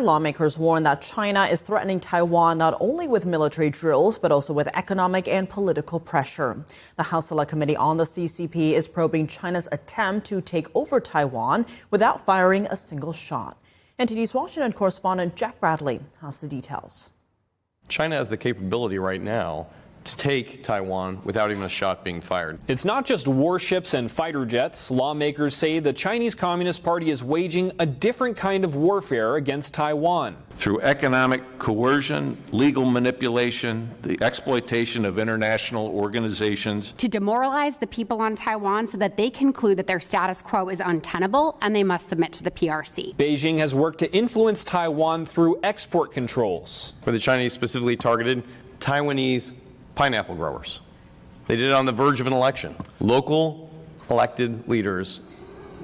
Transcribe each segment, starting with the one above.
Lawmakers warn that China is threatening Taiwan not only with military drills, but also with economic and political pressure. The House Select Committee on the CCP is probing China's attempt to take over Taiwan without firing a single shot. NTD's Washington correspondent Jack Bradley has the details. China has the capability right now to take Taiwan without even a shot being fired. It's not just warships and fighter jets. Lawmakers say the Chinese Communist Party is waging a different kind of warfare against Taiwan. Through economic coercion, legal manipulation, the exploitation of international organizations. To demoralize the people on Taiwan so that they conclude that their status quo is untenable and they must submit to the PRC. Beijing has worked to influence Taiwan through export controls. Where the Chinese specifically targeted Taiwanese pineapple growers. They did it on the verge of an election. Local elected leaders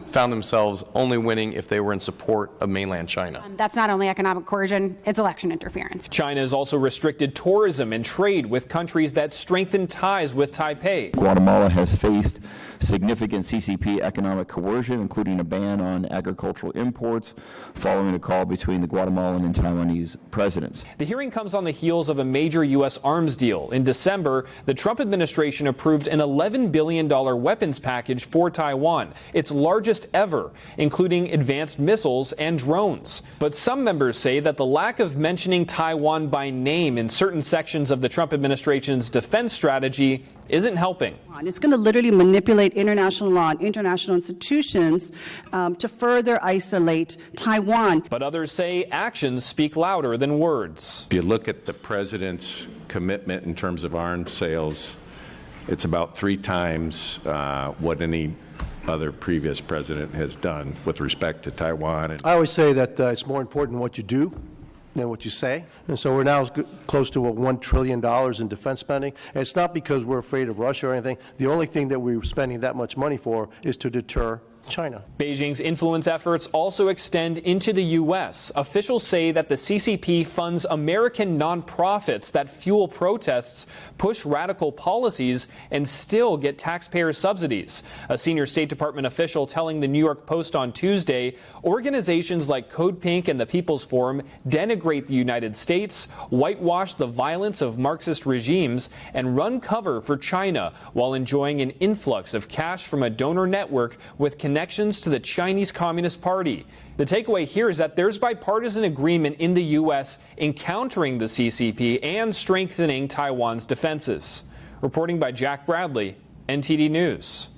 found themselves only winning if they were in support of mainland China. That's not only economic coercion, it's election interference. China has also restricted tourism and trade with countries that strengthen ties with Taipei. Guatemala has faced significant CCP economic coercion, including a ban on agricultural imports, following a call between the Guatemalan and Taiwanese presidents. The hearing comes on the heels of a major U.S. arms deal. In December, the Trump administration approved an $11 billion weapons package for Taiwan, its largest ever, including advanced missiles and drones. But some members say that the lack of mentioning Taiwan by name in certain sections of the Trump administration's defense strategy isn't helping. It's going to literally manipulate international law and international institutions to further isolate Taiwan. But others say actions speak louder than words. If you look at the president's commitment in terms of arms sales, it's about 3 times what any other previous president has done with respect to Taiwan. I always say that it's more important what you do than what you say. And so we're now close to $1 trillion in defense spending. And it's not because we're afraid of Russia or anything. The only thing that we're spending that much money for is to deter China. Beijing's influence efforts also extend into the U.S. Officials say that the CCP funds American nonprofits that fuel protests, push radical policies, and still get taxpayer subsidies. A senior State Department official telling the New York Post on Tuesday, organizations like Code Pink and the People's Forum denigrate the United States, whitewash the violence of Marxist regimes, and run cover for China while enjoying an influx of cash from a donor network with connections to the Chinese Communist Party. The takeaway here is that there's bipartisan agreement in the U.S. in countering the CCP and strengthening Taiwan's defenses. Reporting by Jack Bradley, NTD News.